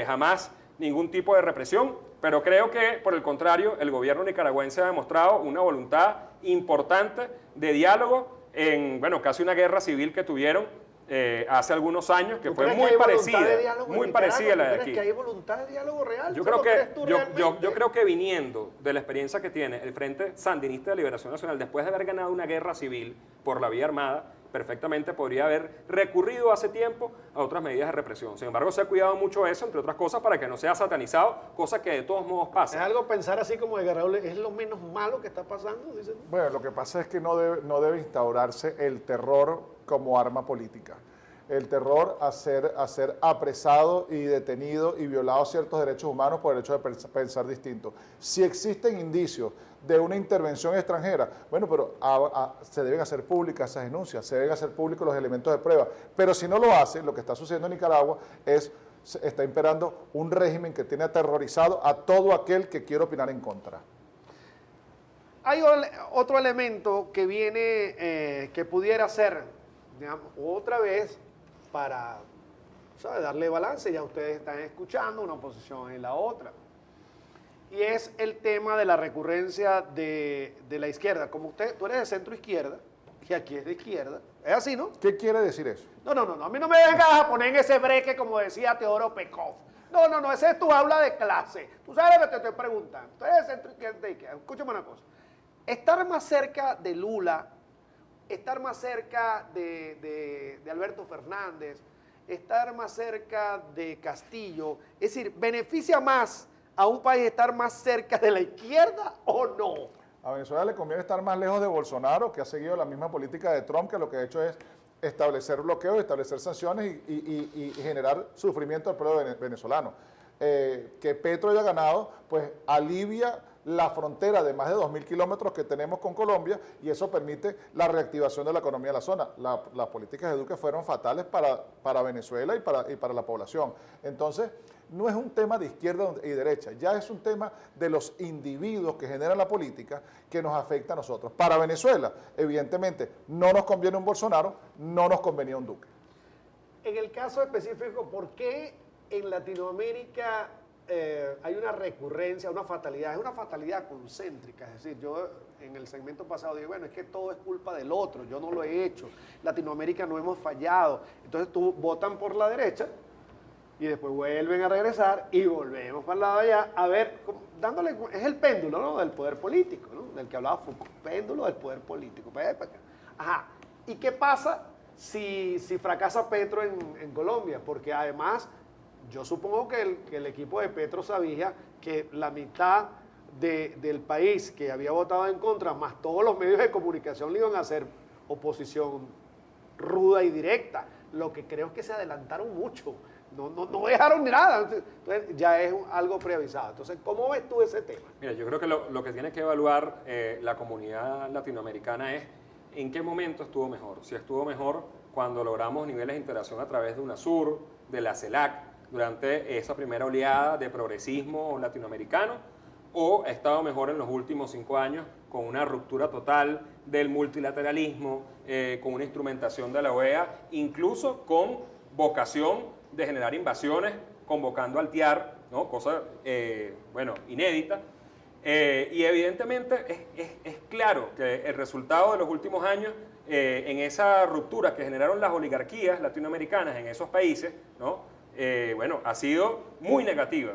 jamás ningún tipo de represión, pero creo que por el contrario el gobierno nicaragüense ha demostrado una voluntad importante de diálogo en, bueno, casi una guerra civil que tuvieron hace algunos años, que fue muy parecida a la de aquí. ¿Crees que hay voluntad de diálogo real? Yo creo que viniendo de la experiencia que tiene el Frente Sandinista de Liberación Nacional, después de haber ganado una guerra civil por la vía armada, perfectamente podría haber recurrido hace tiempo a otras medidas de represión. Sin embargo, se ha cuidado mucho eso, entre otras cosas, para que no sea satanizado, cosa que de todos modos pasa. ¿Es algo pensar así como de Guerrero, es lo menos malo que está pasando? Dicen. Bueno, lo que pasa es que no debe instaurarse el terror como arma política. El terror a ser apresado y detenido y violado ciertos derechos humanos por el hecho de pensar distinto. Si existen indicios de una intervención extranjera, bueno, pero se deben hacer públicas esas denuncias, se deben hacer públicos los elementos de prueba. Pero si no lo hace, lo que está sucediendo en Nicaragua está imperando un régimen que tiene aterrorizado a todo aquel que quiere opinar en contra. Hay otro elemento que viene, que pudiera ser, digamos, otra vez para, ¿sabe?, darle balance. Ya ustedes están escuchando una posición y la otra. Y es el tema de la recurrencia de la izquierda. Como tú eres de centro izquierda, y aquí es de izquierda, es así, ¿no? ¿Qué quiere decir eso? No, a mí no me vengas a poner en ese breque como decía Teodoro Pekov. No, ese es tu aula de clase. Tú sabes lo que te estoy preguntando. Tú eres de centro izquierda, escúchame una cosa. Estar más cerca de Lula, estar más cerca de Alberto Fernández, estar más cerca de Castillo, es decir, ¿beneficia más a un país estar más cerca de la izquierda o no? A Venezuela le conviene estar más lejos de Bolsonaro, que ha seguido la misma política de Trump, que lo que ha hecho es establecer bloqueos, establecer sanciones y generar sufrimiento al pueblo venezolano. Que Petro haya ganado, pues alivia la frontera de más de 2.000 kilómetros que tenemos con Colombia, y eso permite la reactivación de la economía de la zona. Las políticas de Duque fueron fatales para Venezuela y para la población. Entonces, no es un tema de izquierda y derecha, ya es un tema de los individuos que generan la política que nos afecta a nosotros. Para Venezuela, evidentemente, no nos conviene un Bolsonaro, no nos convenía un Duque. En el caso específico, ¿por qué en Latinoamérica hay una recurrencia, una fatalidad? Es una fatalidad concéntrica, es decir, yo en el segmento pasado dije, bueno, es que todo es culpa del otro, yo no lo he hecho, Latinoamérica no hemos fallado, entonces tú votan por la derecha y después vuelven a regresar y volvemos para el lado de allá, a ver, dándole, es el péndulo, ¿no?, del poder político, ¿no?, del que hablaba Foucault, péndulo del poder político, para allá, para acá. Ajá, ¿y qué pasa si fracasa Petro en Colombia? Porque además, yo supongo que el equipo de Petro sabía que la mitad del país que había votado en contra, más todos los medios de comunicación, le iban a hacer oposición ruda y directa. Lo que creo es que se adelantaron mucho. No dejaron ni nada. Entonces, ya es algo preavisado. Entonces, ¿cómo ves tú ese tema? Mira, yo creo que lo que tiene que evaluar la comunidad latinoamericana es en qué momento estuvo mejor. Si estuvo mejor cuando logramos niveles de integración a través de UNASUR, de la CELAC, durante esa primera oleada de progresismo latinoamericano, o ha estado mejor en los últimos 5 años con una ruptura total del multilateralismo, con una instrumentación de la OEA, incluso con vocación de generar invasiones, convocando al TIAR, ¿no?, cosa inédita. Y evidentemente es claro que el resultado de los últimos años, en esa ruptura que generaron las oligarquías latinoamericanas en esos países, ¿no?, bueno, ha sido muy negativa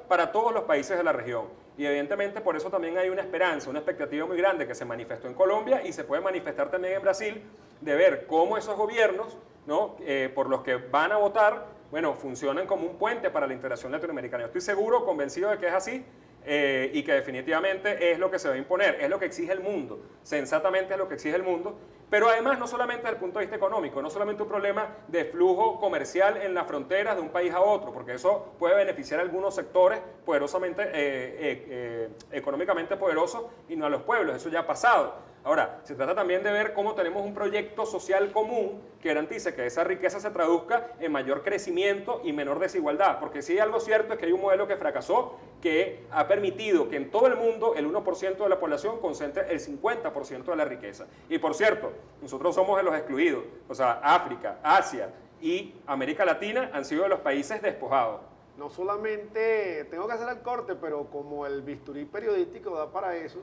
para todos los países de la región. Y evidentemente por eso también hay una esperanza, una expectativa muy grande que se manifestó en Colombia y se puede manifestar también en Brasil, de ver cómo esos gobiernos, ¿no? Por los que van a votar, bueno, funcionan como un puente para la integración latinoamericana. Yo estoy seguro, convencido de que es así, y que definitivamente es lo que se va a imponer, es lo que exige el mundo, sensatamente es lo que exige el mundo, pero además no solamente desde el punto de vista económico, no solamente un problema de flujo comercial en las fronteras de un país a otro, porque eso puede beneficiar a algunos sectores poderosamente, económicamente poderosos y no a los pueblos, eso ya ha pasado. Ahora, se trata también de ver cómo tenemos un proyecto social común que garantice que esa riqueza se traduzca en mayor crecimiento y menor desigualdad, porque si hay algo cierto es que hay un modelo que fracasó, que ha permitido que en todo el mundo el 1% de la población concentre el 50% de la riqueza. Y por cierto, nosotros somos de los excluidos, o sea, África, Asia y América Latina han sido de los países despojados. No solamente, tengo que hacer el corte, pero como el bisturí periodístico da para eso,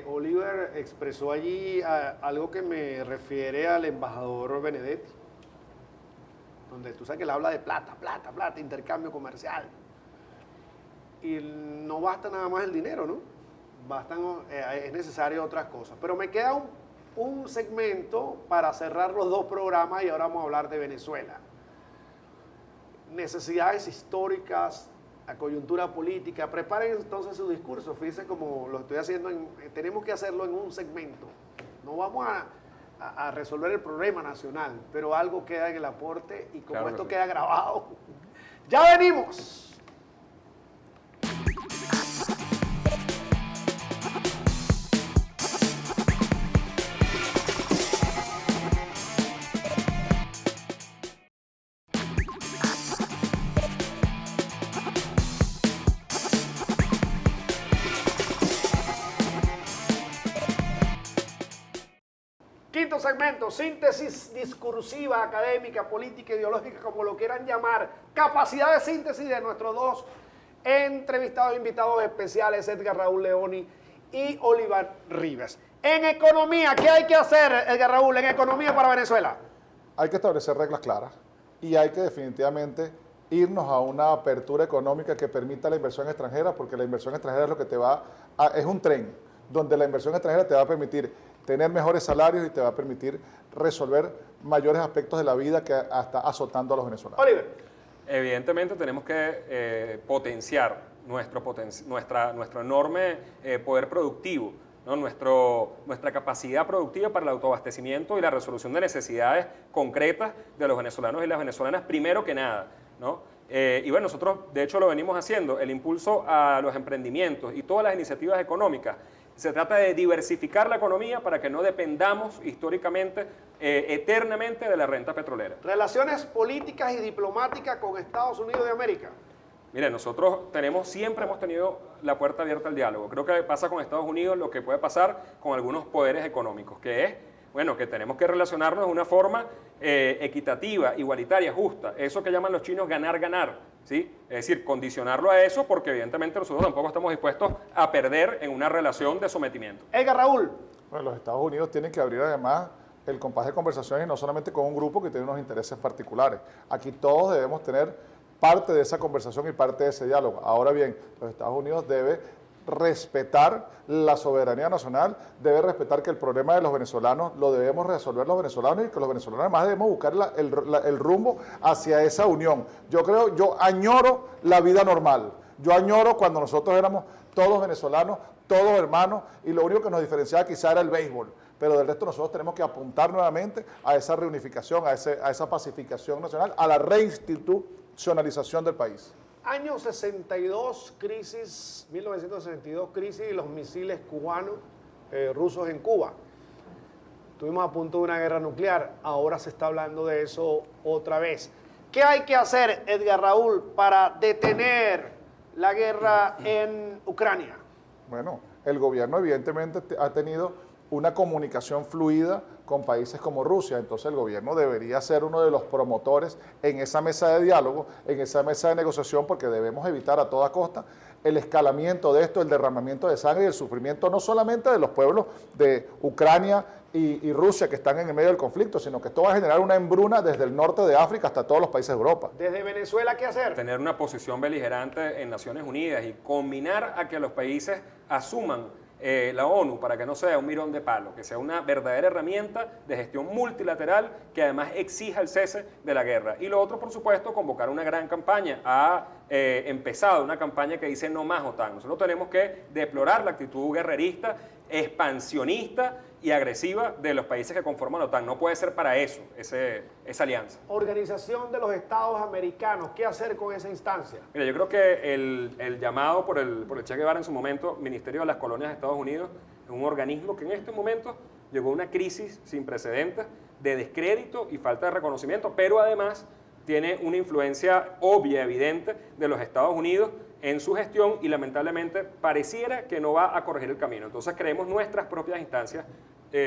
Oliver expresó allí algo que me refiere al embajador Benedetti, donde tú sabes que él habla de plata, intercambio comercial. Y no basta nada más el dinero, ¿no? Es necesario otras cosas. Pero me queda un segmento para cerrar los dos programas y ahora vamos a hablar de Venezuela. Necesidades históricas, la coyuntura política. Preparen entonces su discurso. Fíjense como lo estoy haciendo. Tenemos que hacerlo en un segmento. No vamos a resolver el problema nacional, pero algo queda en el aporte y como claro esto sí. queda grabado. ¡Ya venimos! Quinto segmento, síntesis discursiva, académica, política, ideológica, como lo quieran llamar. Capacidad de síntesis de nuestros dos entrevistados, invitados especiales, Edgar Raúl Leoni y Oliver Rivas. En economía, ¿qué hay que hacer, Edgar Raúl, en economía para Venezuela? Hay que establecer reglas claras y hay que definitivamente irnos a una apertura económica que permita la inversión extranjera, porque la inversión extranjera es lo que es un tren, donde la inversión extranjera te va a permitir tener mejores salarios y te va a permitir resolver mayores aspectos de la vida que está azotando a los venezolanos. Oliver. Evidentemente tenemos que potenciar nuestro enorme poder productivo, ¿no? Nuestra capacidad productiva para el autoabastecimiento y la resolución de necesidades concretas de los venezolanos y las venezolanas, primero que nada, ¿no? Y bueno, nosotros de hecho lo venimos haciendo, el impulso a los emprendimientos y todas las iniciativas económicas. Se trata de diversificar la economía para que no dependamos históricamente, eternamente de la renta petrolera. Relaciones políticas y diplomáticas con Estados Unidos de América. Mire, nosotros siempre hemos tenido la puerta abierta al diálogo. Creo que pasa con Estados Unidos lo que puede pasar con algunos poderes económicos, que es, bueno, que tenemos que relacionarnos de una forma equitativa, igualitaria, justa. Eso que llaman los chinos ganar-ganar, ¿sí? Es decir, condicionarlo a eso porque evidentemente nosotros tampoco estamos dispuestos a perder en una relación de sometimiento. Edgar Raúl. Bueno, los Estados Unidos tienen que abrir además el compás de conversaciones y no solamente con un grupo que tiene unos intereses particulares. Aquí todos debemos tener parte de esa conversación y parte de ese diálogo. Ahora bien, los Estados Unidos debe respetar la soberanía nacional, debe respetar que el problema de los venezolanos lo debemos resolver los venezolanos y que los venezolanos además debemos buscar el rumbo hacia esa unión. Yo añoro la vida normal, yo añoro cuando nosotros éramos todos venezolanos, todos hermanos y lo único que nos diferenciaba quizá era el béisbol, pero del resto nosotros tenemos que apuntar nuevamente a esa reunificación, a esa pacificación nacional, a la reinstitucionalización del país. Año 62, crisis, 1962, crisis y los misiles cubanos, rusos en Cuba. Estuvimos a punto de una guerra nuclear, ahora se está hablando de eso otra vez. ¿Qué hay que hacer, Edgar Raúl, para detener la guerra en Ucrania? Bueno, el gobierno evidentemente ha tenido una comunicación fluida con países como Rusia. Entonces el gobierno debería ser uno de los promotores en esa mesa de diálogo, en esa mesa de negociación, porque debemos evitar a toda costa el escalamiento de esto, el derramamiento de sangre y el sufrimiento no solamente de los pueblos de Ucrania y Rusia que están en el medio del conflicto, sino que esto va a generar una hambruna desde el norte de África hasta todos los países de Europa. Desde Venezuela, ¿qué hacer? Tener una posición beligerante en Naciones Unidas y combinar a que los países asuman la ONU para que no sea un mirón de palo, que sea una verdadera herramienta de gestión multilateral que además exija el cese de la guerra. Y lo otro, por supuesto, convocar una gran campaña. Ha empezado una campaña que dice no más OTAN. Nosotros tenemos que deplorar la actitud guerrerista, expansionista y agresiva de los países que conforman la OTAN. No puede ser para eso, esa alianza. Organización de los Estados Americanos, ¿qué hacer con esa instancia? Mira, yo creo que el llamado por el Che Guevara en su momento, Ministerio de las Colonias de Estados Unidos, es un organismo que en este momento llegó a una crisis sin precedentes de descrédito y falta de reconocimiento, pero además tiene una influencia obvia, evidente, de los Estados Unidos en su gestión y lamentablemente pareciera que no va a corregir el camino. Entonces creemos nuestras propias instancias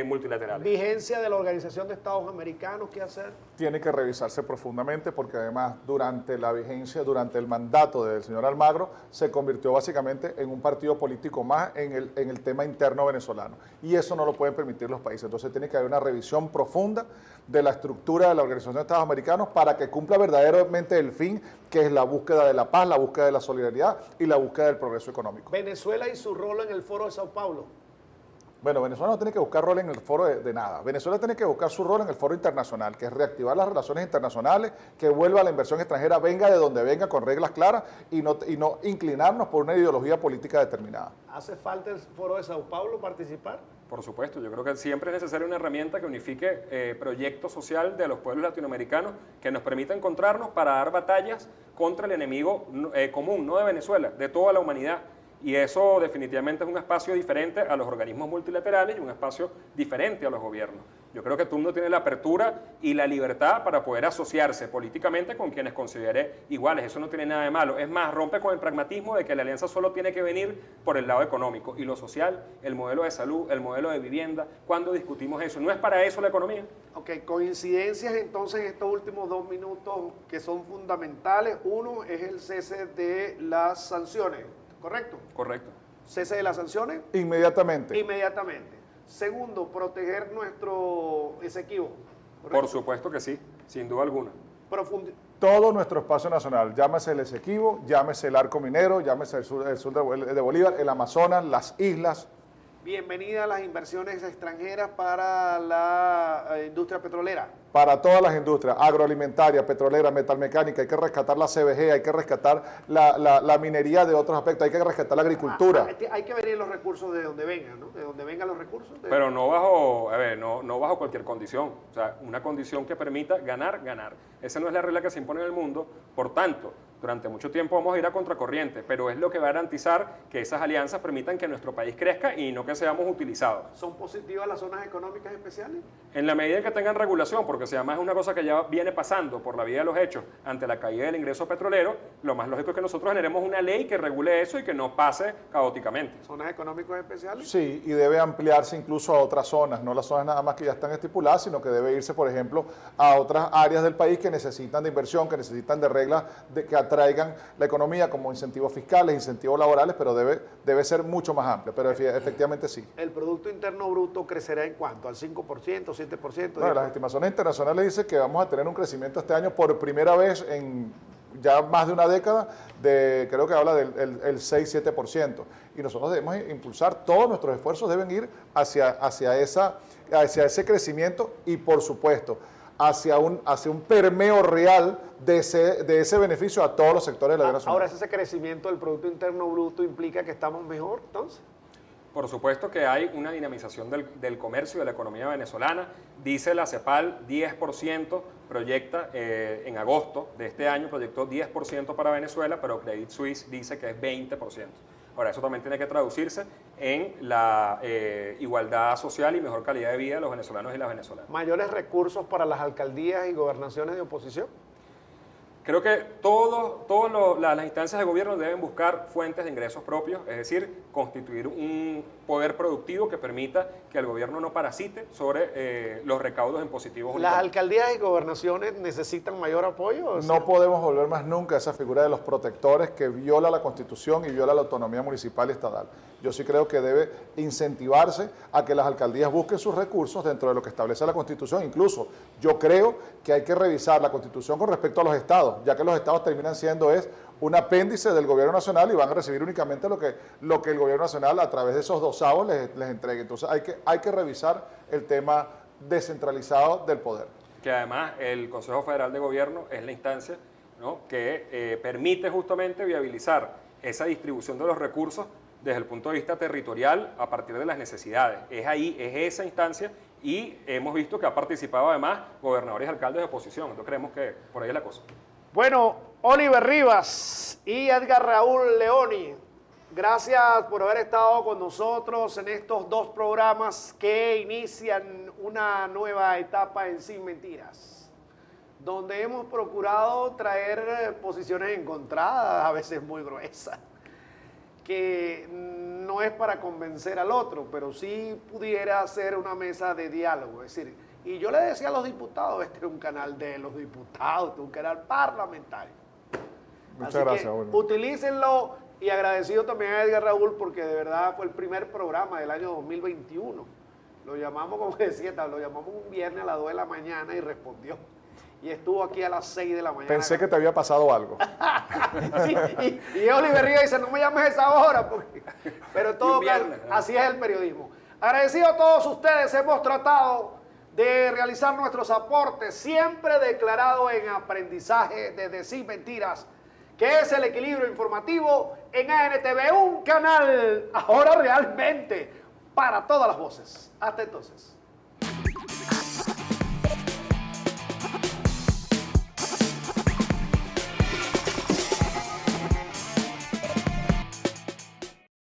multilaterales. Vigencia de la Organización de Estados Americanos, ¿qué hacer? Tiene que revisarse profundamente porque además durante la vigencia, durante el mandato del señor Almagro, se convirtió básicamente en un partido político más en el tema interno venezolano. Y eso no lo pueden permitir los países. Entonces tiene que haber una revisión profunda de la estructura de la Organización de Estados Americanos para que cumpla verdaderamente el fin, que es la búsqueda de la paz, la búsqueda de la solidaridad y la búsqueda del progreso económico. Venezuela y su rol en el Foro de Sao Paulo. Bueno, Venezuela no tiene que buscar rol en el foro de nada. Venezuela tiene que buscar su rol en el foro internacional, que es reactivar las relaciones internacionales, que vuelva la inversión extranjera, venga de donde venga, con reglas claras y no inclinarnos por una ideología política determinada. ¿Hace falta el Foro de Sao Paulo participar? Por supuesto, yo creo que siempre es necesaria una herramienta que unifique proyecto social de los pueblos latinoamericanos que nos permita encontrarnos para dar batallas contra el enemigo común, no de Venezuela, de toda la humanidad. Y eso definitivamente es un espacio diferente a los organismos multilaterales y un espacio diferente a los gobiernos. Yo creo que Turno tiene la apertura y la libertad para poder asociarse políticamente con quienes considere iguales. Eso no tiene nada de malo. Es más, rompe con el pragmatismo de que la alianza solo tiene que venir por el lado económico. Y lo social, el modelo de salud, el modelo de vivienda, ¿cuándo discutimos eso? ¿No es para eso la economía? Ok, coincidencias entonces en estos últimos 2 minutos que son fundamentales. Uno es el cese de las sanciones. ¿Correcto? Correcto. Cese de las sanciones. Inmediatamente. Inmediatamente. Segundo, proteger nuestro Esequibo. Por supuesto que sí, sin duda alguna. Todo nuestro espacio nacional, llámese el Esequibo, llámese el Arco Minero, llámese el sur de Bolívar, el Amazonas, las islas. Bienvenida a las inversiones extranjeras para la industria petrolera. Para todas las industrias, agroalimentaria, petrolera, metalmecánica, hay que rescatar la CBG, hay que rescatar la minería de otros aspectos, hay que rescatar la agricultura. Hay que venir los recursos de donde vengan, ¿no? De donde vengan los recursos. Pero no bajo, no bajo cualquier condición. O sea, una condición que permita ganar. Esa no es la regla que se impone en el mundo. Por tanto, durante mucho tiempo vamos a ir a contracorriente, pero es lo que va a garantizar que esas alianzas permitan que nuestro país crezca y no que seamos utilizados. ¿Son positivas las zonas económicas especiales? En la medida que tengan regulación, porque si además es una cosa que ya viene pasando por la vía de los hechos ante la caída del ingreso petrolero, lo más lógico es que nosotros generemos una ley que regule eso y que no pase caóticamente. ¿Zonas económicas especiales? Sí, y debe ampliarse incluso a otras zonas, no las zonas nada más que ya están estipuladas, sino que debe irse, por ejemplo, a otras áreas del país que necesitan de inversión, que necesitan de reglas que atraigan la economía como incentivos fiscales, incentivos laborales, pero debe ser mucho más amplio, pero efectivamente sí. ¿El Producto Interno Bruto crecerá en cuánto? ¿Al 5%, 7%? Bueno, las estimaciones internacionales dicen que vamos a tener un crecimiento este año por primera vez en ya más de una década, creo que habla del 6-7%. Y nosotros debemos impulsar, todos nuestros esfuerzos deben ir hacia ese crecimiento y, por supuesto, hacia un permeo real de ese beneficio a todos los sectores de la vida nacional. Ahora, ese crecimiento del Producto Interno Bruto implica que estamos mejor, entonces. Por supuesto que hay una dinamización del comercio y de la economía venezolana. Dice la CEPAL 10%, proyecta en agosto de este año, proyectó 10% para Venezuela, pero Credit Suisse dice que es 20%. Ahora, eso también tiene que traducirse en la igualdad social y mejor calidad de vida de los venezolanos y las venezolanas. ¿Mayores recursos para las alcaldías y gobernaciones de oposición? Creo que las instancias de gobierno deben buscar fuentes de ingresos propios, es decir, constituir un poder productivo que permita que el gobierno no parasite sobre los recaudos impositivos. ¿Las alcaldías y gobernaciones necesitan mayor apoyo? No podemos volver más nunca a esa figura de los protectores que viola la Constitución y viola la autonomía municipal y estatal. Yo sí creo que debe incentivarse a que las alcaldías busquen sus recursos dentro de lo que establece la Constitución. Incluso yo creo que hay que revisar la Constitución con respecto a los estados, ya que los estados terminan siendo un apéndice del gobierno nacional y van a recibir únicamente lo que el gobierno nacional a través de esos dosavos les entregue. Entonces hay que revisar el tema descentralizado del poder. Que además el Consejo Federal de Gobierno es la instancia, ¿no?, que permite justamente viabilizar esa distribución de los recursos desde el punto de vista territorial a partir de las necesidades. Es esa instancia, y hemos visto que ha participado además gobernadores y alcaldes de oposición. Entonces creemos que por ahí es la cosa. Bueno, Oliver Rivas y Edgar Raúl Leoni, gracias por haber estado con nosotros en estos dos programas que inician una nueva etapa en Sin Mentiras, donde hemos procurado traer posiciones encontradas, a veces muy gruesas, que no es para convencer al otro, pero sí pudiera ser una mesa de diálogo. Es decir, y yo le decía a los diputados, este es un canal de los diputados, este es un canal parlamentario. Muchas Así gracias, que Wilmer. utilícenlo, y agradecido también a Edgar Raúl porque de verdad fue el primer programa del año 2021. Lo llamamos, como decía, lo llamamos un viernes a las 2 de la mañana y respondió. Y estuvo aquí a las 6 de la mañana. Pensé que te había pasado algo. Sí, y Oliver Rivas dice, no me llames a esa hora, pero en todo caso, viernes, ¿no? así es el periodismo. Agradecido a todos ustedes, hemos tratado de realizar nuestros aportes, siempre declarado en aprendizaje desde Sin Mentiras, que es el equilibrio informativo en ANTV, un canal ahora realmente para todas las voces. Hasta entonces.